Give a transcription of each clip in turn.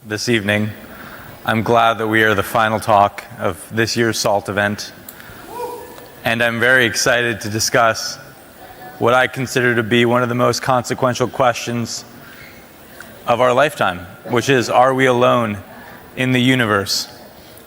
this evening. I'm glad that we are the final talk of this year's SALT event, and I'm very excited to discuss what I consider to be one of the most consequential questions of our lifetime, which is, are we alone in the universe?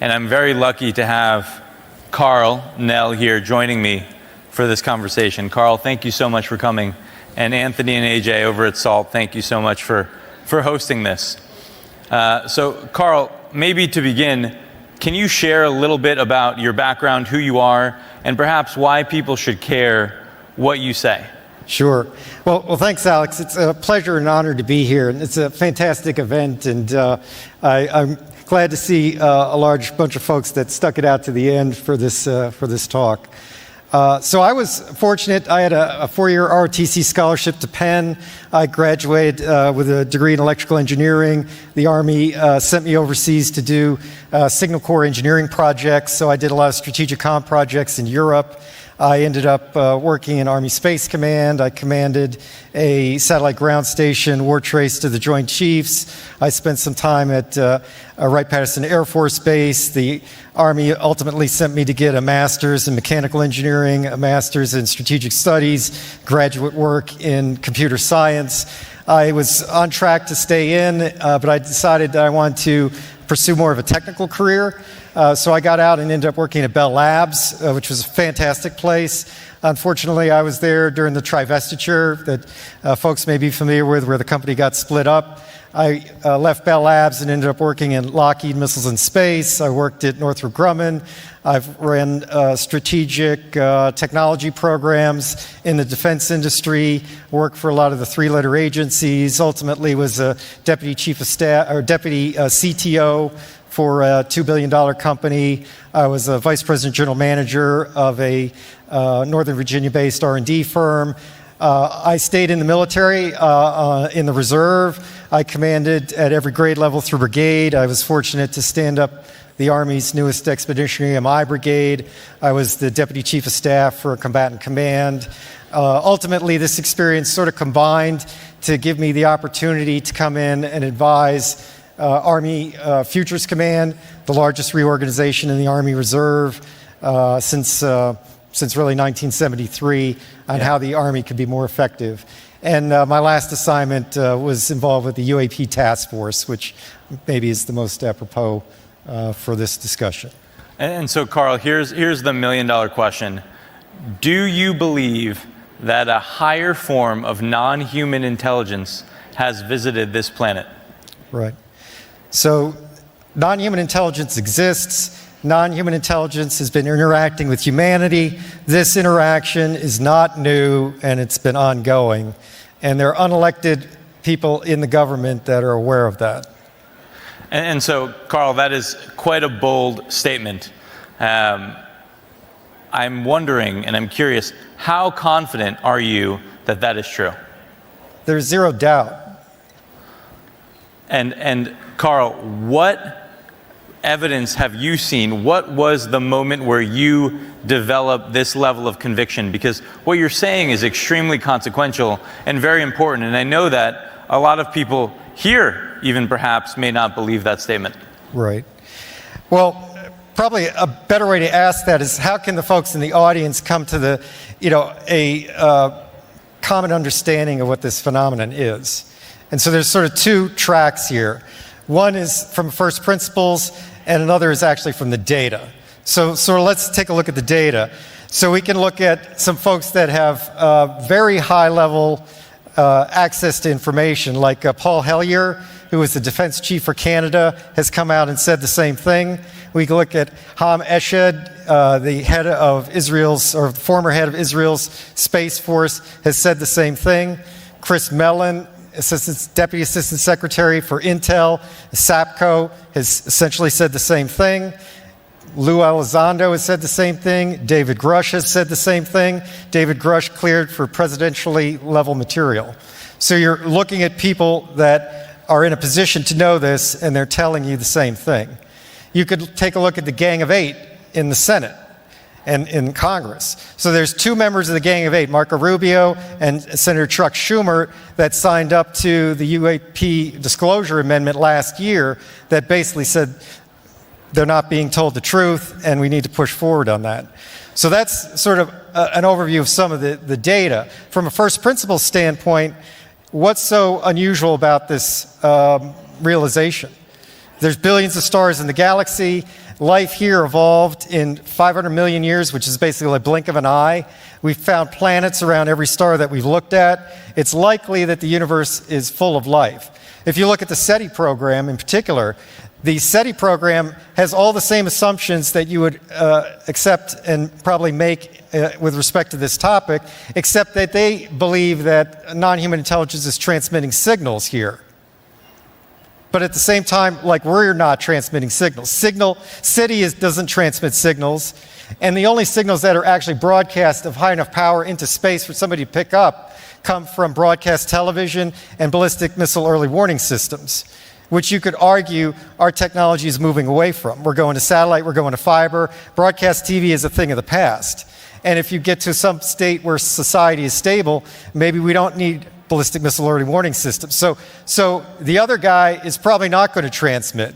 And I'm very lucky to have Karl, Nell here joining me for this conversation. Karl, thank you so much for coming. And Anthony and AJ over at SALT, thank you so much for hosting this. So Karl, maybe to begin, can you share a little bit about your background, who you are, and perhaps why people should care what you say? Sure. Well, thanks, Alex. It's a pleasure and honor to be here. And it's a fantastic event, and I'm glad to see a large bunch of folks that stuck it out to the end for this talk. So I was fortunate. I had a 4-year ROTC scholarship to Penn. I graduated with a degree in electrical engineering. The Army sent me overseas to do signal corps engineering projects, so I did a lot of strategic comm projects in Europe. I ended up working in Army Space Command. I commanded a satellite ground station, war trace to the Joint Chiefs. I spent some time at Wright-Patterson Air Force Base. The Army ultimately sent me to get a master's in mechanical engineering, a master's in strategic studies, graduate work in computer science. I was on track to stay in, but I decided that I wanted to pursue more of a technical career. So I got out and ended up working at Bell Labs, which was a fantastic place. Unfortunately, I was there during the trivestiture that folks may be familiar with, where the company got split up. I left Bell Labs and ended up working in Lockheed Missiles and Space. I worked at Northrop Grumman. I've ran strategic technology programs in the defense industry, worked for a lot of the three-letter agencies, ultimately was a deputy chief of staff, or deputy CTO for a $2 billion company. I was a vice president general manager of a Northern Virginia-based R&D firm. I stayed in the military, in the reserve. I commanded at every grade level through brigade. I was fortunate to stand up the Army's newest expeditionary MI brigade. I was the deputy chief of staff for a combatant command. Ultimately, this experience sort of combined to give me the opportunity to come in and advise Army Futures Command, the largest reorganization in the Army Reserve since really 1973, on how the Army could be more effective. And my last assignment was involved with the UAP task force, which maybe is the most apropos for this discussion. And so, Karl, here's the million-dollar question. Do you believe that a higher form of non-human intelligence has visited this planet? Right. So non-human intelligence exists. Non-human intelligence has been interacting with humanity. This interaction is not new, and it's been ongoing. And there are unelected people in the government that are aware of that. And so, Karl, that is quite a bold statement. I'm wondering, and I'm curious, how confident are you that that is true? There's zero doubt. And Karl, what evidence have you seen? What was the moment where you developed this level of conviction? Because what you're saying is extremely consequential and very important. And I know that a lot of people here, even perhaps, may not believe that statement. Right. Well, probably a better way to ask that is, how can the folks in the audience come to a common understanding of what this phenomenon is? And so there's sort of two tracks here. One is from first principles, and another is actually from the data. So let's take a look at the data. So we can look at some folks that have very high level access to information, like Paul Hellyer, who was the defense chief for Canada, has come out and said the same thing. We can look at Ham Eshed, the head of Israel's, or the former head of Israel's Space Force, has said the same thing. Chris Mellon, Deputy Assistant Secretary for Intel, SAPCO, has essentially said the same thing. Lou Elizondo has said the same thing. David Grush has said the same thing. David Grush cleared for presidentially level material. So you're looking at people that are in a position to know this, and they're telling you the same thing. You could take a look at the Gang of Eight in the Senate, and in Congress. So there's two members of the Gang of Eight, Marco Rubio and Senator Chuck Schumer, that signed up to the UAP disclosure amendment last year that basically said they're not being told the truth and we need to push forward on that. So that's sort of an overview of some of the data. From a first principles standpoint, what's so unusual about this realization? There's billions of stars in the galaxy. Life here evolved in 500 million years, which is basically a blink of an eye. We've found planets around every star that we've looked at. It's likely that the universe is full of life. If you look at the SETI program in particular, the SETI program has all the same assumptions that you would accept and probably make with respect to this topic, except that they believe that non-human intelligence is transmitting signals here. But at the same time, like, we're not transmitting signals. SETI doesn't transmit signals, and the only signals that are actually broadcast of high enough power into space for somebody to pick up come from broadcast television and ballistic missile early warning systems, which you could argue our technology is moving away from. We're going to satellite, we're going to fiber. Broadcast TV is a thing of the past. And if you get to some state where society is stable, maybe we don't need ballistic missile early warning systems. So the other guy is probably not going to transmit.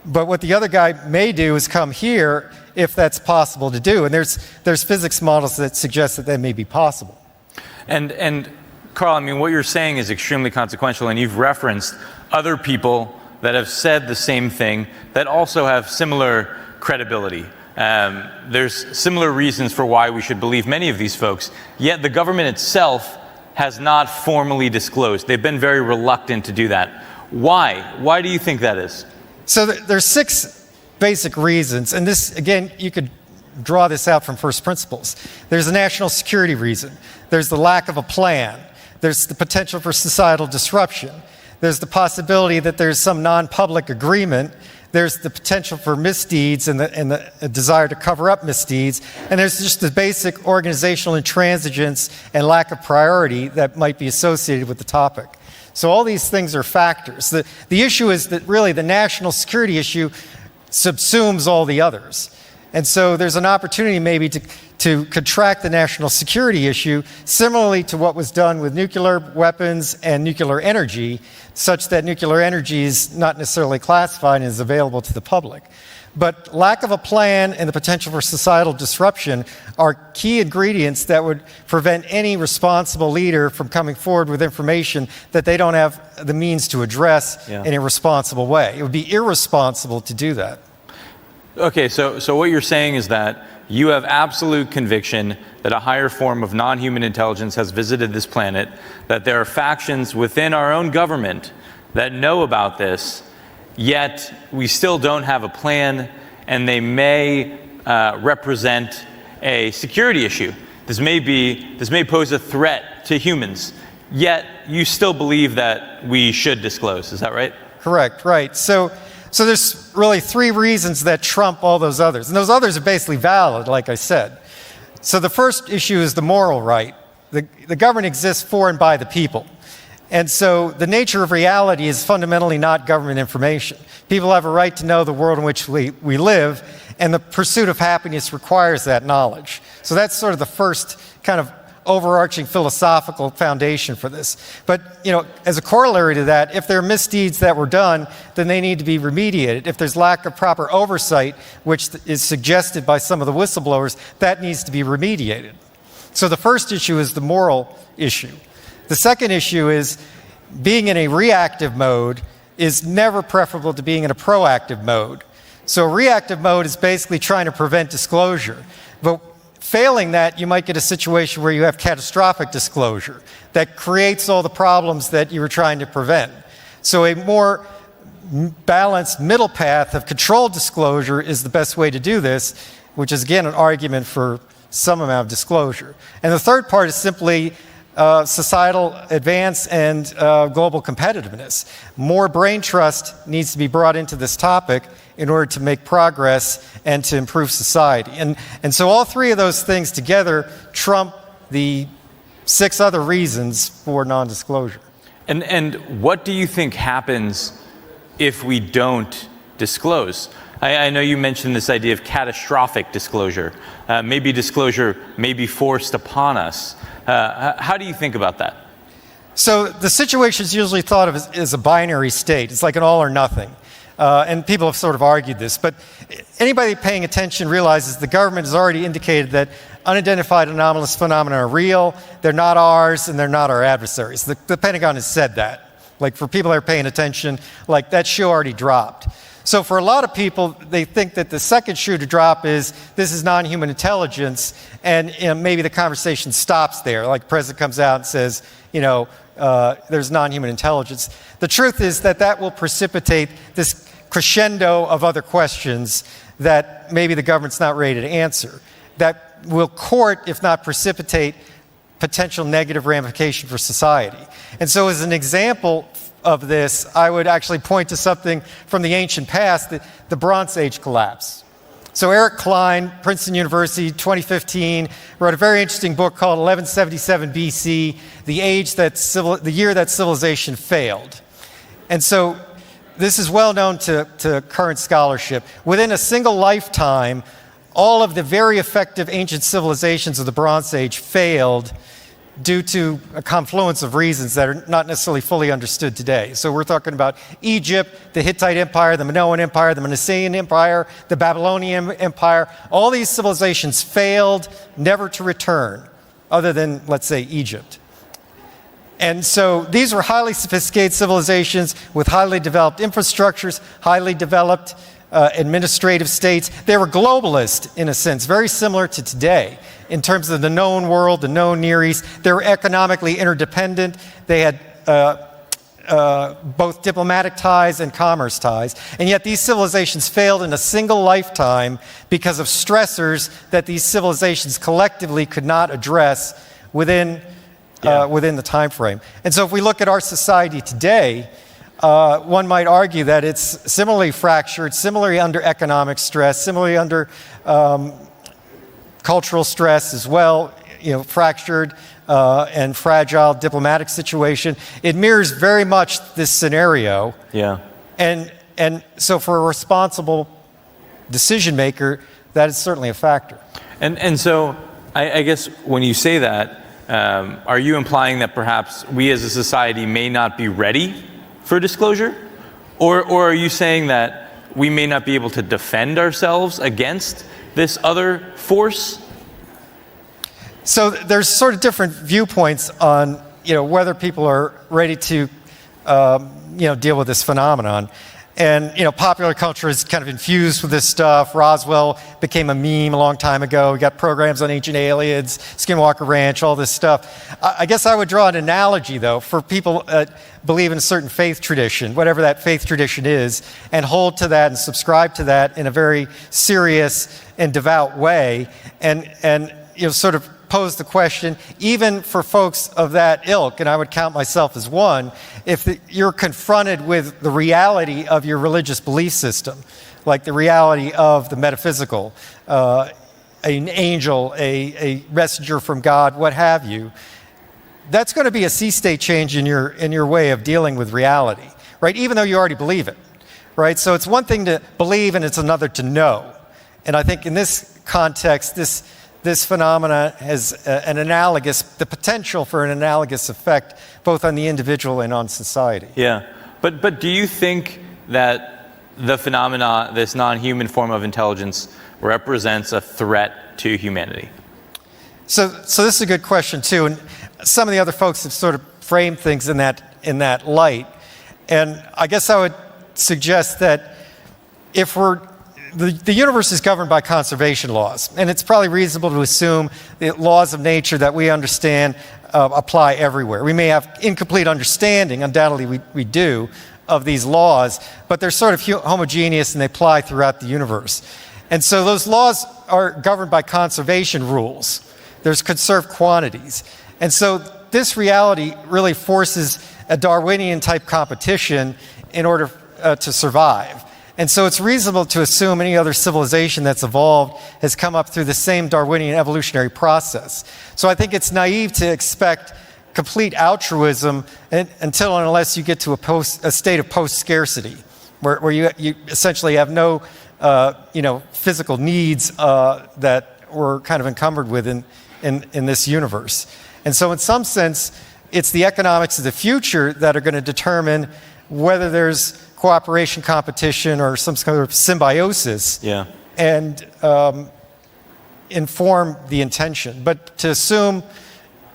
But what the other guy may do is come here if that's possible to do. And there's physics models that suggest that may be possible. And Karl, I mean, what you're saying is extremely consequential, and you've referenced other people that have said the same thing that also have similar credibility. There's similar reasons for why we should believe many of these folks, yet the government itself has not formally disclosed. They've been very reluctant to do that. Why? Why do you think that is? So there's 6 basic reasons, and this, again, you could draw this out from first principles. There's a national security reason. There's the lack of a plan. There's the potential for societal disruption. There's the possibility that there's some non-public agreement. There's the potential for misdeeds and the desire to cover up misdeeds. And there's just the basic organizational intransigence and lack of priority that might be associated with the topic. So all these things are factors. The issue is that really the national security issue subsumes all the others. And so there's an opportunity maybe to contract the national security issue similarly to what was done with nuclear weapons and nuclear energy, such that nuclear energy is not necessarily classified and is available to the public. But lack of a plan and the potential for societal disruption are key ingredients that would prevent any responsible leader from coming forward with information that they don't have the means to address in a responsible way. It would be irresponsible to do that. Okay, so what you're saying is that you have absolute conviction that a higher form of non-human intelligence has visited this planet, that there are factions within our own government that know about this, yet we still don't have a plan, and they may represent a security issue. This may pose a threat to humans, yet you still believe that we should disclose. Is that right? Correct, right. So there's really 3 reasons that trump all those others. And those others are basically valid, like I said. So the first issue is the moral right. The government exists for and by the people. And so the nature of reality is fundamentally not government information. People have a right to know the world in which we live, and the pursuit of happiness requires that knowledge. So that's sort of the first kind of overarching philosophical foundation for this. But, as a corollary to that, if there are misdeeds that were done, then they need to be remediated. If there's lack of proper oversight, which is suggested by some of the whistleblowers, that needs to be remediated. So the first issue is the moral issue. The second issue is being in a reactive mode is never preferable to being in a proactive mode. So reactive mode is basically trying to prevent disclosure. But failing that, you might get a situation where you have catastrophic disclosure that creates all the problems that you were trying to prevent. So a more balanced middle path of controlled disclosure is the best way to do this, which is, again, an argument for some amount of disclosure. And the third part is simply societal advance and global competitiveness. More brain trust needs to be brought into this topic in order to make progress and to improve society. And so all 3 of those things together trump the 6 other reasons for non-disclosure. And what do you think happens if we don't disclose? I know you mentioned this idea of catastrophic disclosure. Maybe disclosure may be forced upon us. How do you think about that? So the situation is usually thought of as a binary state. It's like an all or nothing. And people have sort of argued this. But anybody paying attention realizes the government has already indicated that unidentified anomalous phenomena are real, they're not ours, and they're not our adversaries. The Pentagon has said that. Like, for people that are paying attention, like, that shoe already dropped. So for a lot of people, they think that the second shoe to drop is, this is non-human intelligence, and maybe the conversation stops there. Like, the president comes out and says, there's non-human intelligence. The truth is that will precipitate this crescendo of other questions that maybe the government's not ready to answer, that will court, if not precipitate, potential negative ramification for society. And so as an example of this, I would actually point to something from the ancient past, the Bronze Age collapse. So Eric Klein, Princeton University, 2015, wrote a very interesting book called 1177 BC, the year that civilization failed. And so this is well known to current scholarship. Within a single lifetime, all of the very effective ancient civilizations of the Bronze Age failed due to a confluence of reasons that are not necessarily fully understood today. So we're talking about Egypt, the Hittite Empire, the Minoan Empire, the Manasseh Empire, the Babylonian Empire. All these civilizations failed, never to return, other than, let's say, Egypt. And so these were highly sophisticated civilizations with highly developed infrastructures, highly developed administrative states. They were globalist, in a sense, very similar to today in terms of the known world, the known Near East. They were economically interdependent. They had both diplomatic ties and commerce ties. And yet these civilizations failed in a single lifetime because of stressors that these civilizations collectively could not address within the time frame. And so if we look at our society today, one might argue that it's similarly fractured, similarly under economic stress, similarly under cultural stress as well, fractured and fragile diplomatic situation. It mirrors very much this scenario. Yeah. And so for a responsible decision maker, that is certainly a factor. And so I guess when you say that, are you implying that perhaps we as a society may not be ready for disclosure? Or are you saying that we may not be able to defend ourselves against this other force? So there's sort of different viewpoints on whether people are ready to deal with this phenomenon. And popular culture is kind of infused with this stuff. Roswell became a meme a long time ago. We got programs on ancient aliens, Skinwalker Ranch, all this stuff. I guess I would draw an analogy, though, for people that believe in a certain faith tradition, whatever that faith tradition is, and hold to that and subscribe to that in a very serious and devout way, and sort of pose the question, even for folks of that ilk, and I would count myself as one, if you're confronted with the reality of your religious belief system, like the reality of the metaphysical, an angel, a messenger from God, what have you, that's going to be a sea state change in your way of dealing with reality, right? Even though you already believe it, right? So it's one thing to believe and it's another to know. And I think in this context, this phenomena has the potential for an analogous effect both on the individual and on society. Yeah, but do you think that the phenomena, this non-human form of intelligence, represents a threat to humanity? So this is a good question too, and some of the other folks have sort of framed things in that light. And I guess I would suggest that if the universe is governed by conservation laws, and it's probably reasonable to assume the laws of nature that we understand apply everywhere. We may have incomplete understanding, undoubtedly we do, of these laws, but they're sort of homogeneous and they apply throughout the universe. And so those laws are governed by conservation rules. There's conserved quantities. And so this reality really forces a Darwinian type competition in order to survive. And so it's reasonable to assume any other civilization that's evolved has come up through the same Darwinian evolutionary process. So I think it's naive to expect complete altruism until and unless you get to a state of post-scarcity, where you essentially have no physical needs that we're kind of encumbered with in this universe. And so in some sense, it's the economics of the future that are going to determine whether there's cooperation, competition, or some kind of symbiosis, and inform the intention. But to assume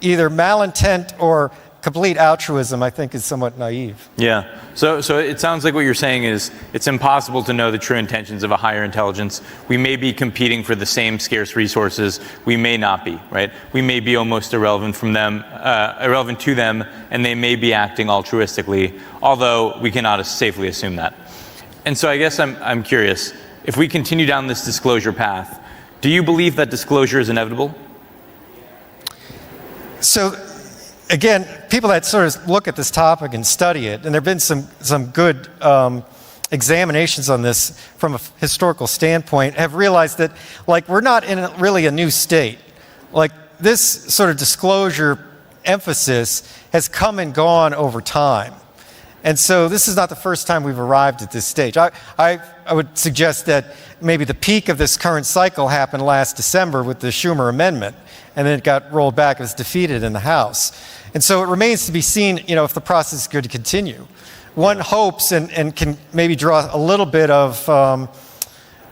either malintent or complete altruism, I think, is somewhat naive. Yeah. So it sounds like what you're saying is it's impossible to know the true intentions of a higher intelligence. We may be competing for the same scarce resources. We may not be, right? We may be almost irrelevant to them, and they may be acting altruistically, although we cannot safely assume that. And so I guess I'm curious, if we continue down this disclosure path, do you believe that disclosure is inevitable? So, again, people that sort of look at this topic and study it, and there have been some good examinations on this from a historical standpoint, have realized that, like, we're not in really a new state. Like, this sort of disclosure emphasis has come and gone over time. And so this is not the first time we've arrived at this stage. I would suggest that maybe the peak of this current cycle happened last December with the Schumer amendment, and then it got rolled back. It was defeated in the House. And so it remains to be seen, if the process is going to continue. One hopes and can maybe draw a little bit of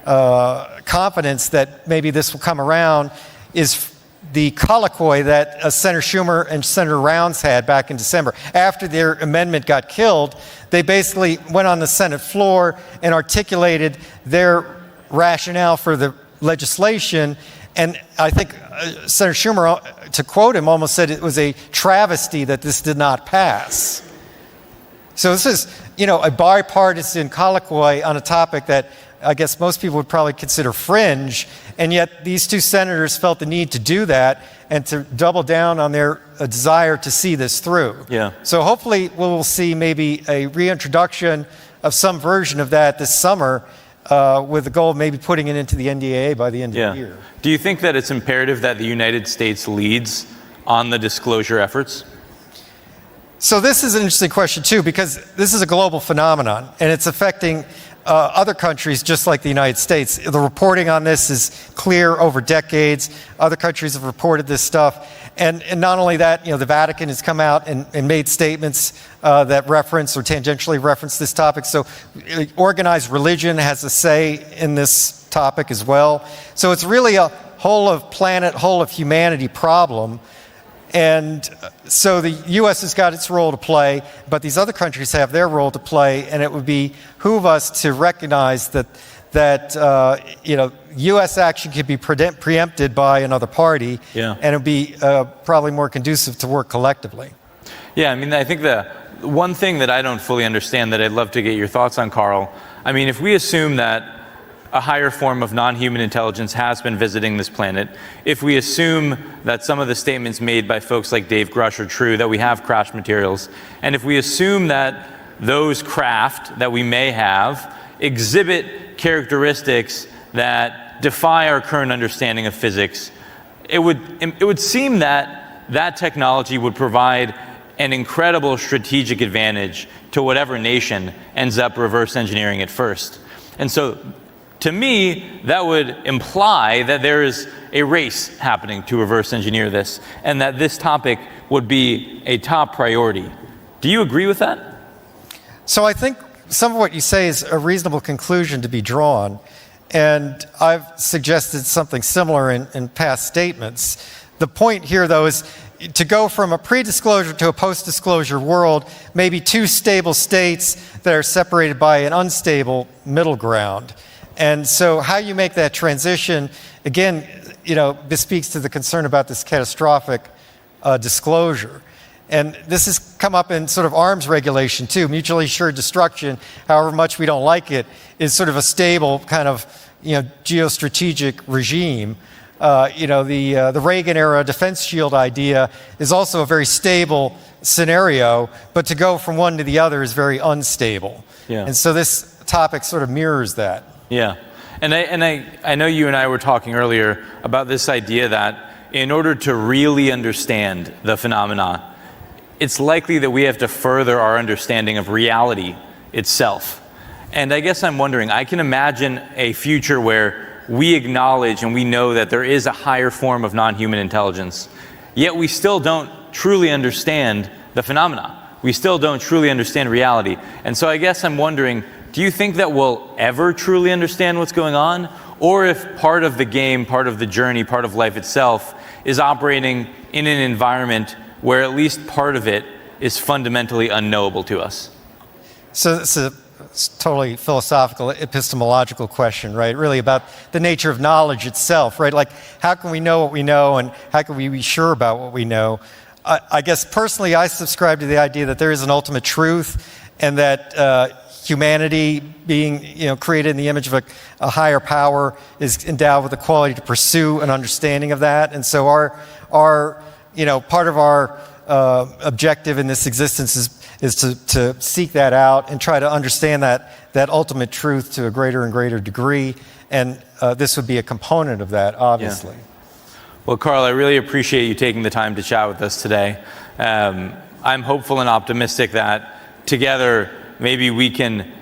confidence that maybe this will come around is the colloquy that Senator Schumer and Senator Rounds had back in December. After their amendment got killed, they basically went on the Senate floor and articulated their rationale for the legislation. And I think Senator Schumer, to quote him, almost said it was a travesty that this did not pass. So this is, a bipartisan colloquy on a topic that I guess most people would probably consider fringe, and yet these two senators felt the need to do that and to double down on their desire to see this through. Yeah. So hopefully we'll see maybe a reintroduction of some version of that this summer, with the goal of maybe putting it into the NDAA by the end of the year. Do you think that it's imperative that the United States leads on the disclosure efforts? So this is an interesting question too, because this is a global phenomenon, and it's affecting other countries just like the United States. The reporting on this is clear over decades. Other countries have reported this stuff. And not only that, the Vatican has come out and made statements that reference or tangentially reference this topic. So organized religion has a say in this topic as well. So it's really a whole of planet, whole of humanity problem. And so the U.S. has got its role to play, but these other countries have their role to play, and it would behoove us to recognize that U.S. action could be preempted by another party, and it would be probably more conducive to work collectively. Yeah, I think the one thing that I don't fully understand that I'd love to get your thoughts on, Karl, if we assume that a higher form of non-human intelligence has been visiting this planet, if we assume that some of the statements made by folks like Dave Grush are true, that we have crash materials, and if we assume that those craft that we may have exhibit characteristics that defy our current understanding of physics, it would seem that that technology would provide an incredible strategic advantage to whatever nation ends up reverse engineering it first. And so, to me, that would imply that there is a race happening to reverse engineer this, and that this topic would be a top priority. Do you agree with that? So I think some of what you say is a reasonable conclusion to be drawn, and I've suggested something similar in past statements. The point here, though, is to go from a pre-disclosure to a post-disclosure world, maybe two stable states that are separated by an unstable middle ground. And so how you make that transition, again, bespeaks to the concern about this catastrophic disclosure. And this has come up in sort of arms regulation too. Mutually assured destruction, however much we don't like it, is sort of a stable kind of geostrategic regime. The Reagan era defense shield idea is also a very stable scenario, but to go from one to the other is very unstable. Yeah. And so this topic sort of mirrors that. Yeah, and I know you and I were talking earlier about this idea that in order to really understand the phenomena, it's likely that we have to further our understanding of reality itself. And I guess I'm wondering, I can imagine a future where we acknowledge and we know that there is a higher form of non-human intelligence, yet we still don't truly understand the phenomena. We still don't truly understand reality. And so I guess I'm wondering, do you think that we'll ever truly understand what's going on? Or if part of the game, part of the journey, part of life itself is operating in an environment where at least part of it is fundamentally unknowable to us? So it's a totally philosophical, epistemological question, right? Really about the nature of knowledge itself, right? Like, how can we know what we know, and how can we be sure about what we know? I guess personally, I subscribe to the idea that there is an ultimate truth, and that humanity, being created in the image of a higher power, is endowed with the quality to pursue an understanding of that. And so our part of our objective in this existence is to seek that out and try to understand that ultimate truth to a greater and greater degree. And this would be a component of that, obviously. Yeah. Well, Karl, I really appreciate you taking the time to chat with us today. I'm hopeful and optimistic that together maybe we can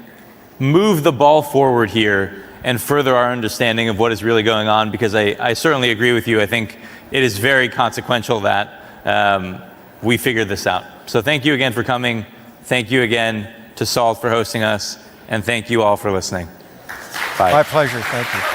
move the ball forward here and further our understanding of what is really going on, because I certainly agree with you. I think it is very consequential that we figure this out. So thank you again for coming. Thank you again to SALT for hosting us. And thank you all for listening. Bye. My pleasure. Thank you.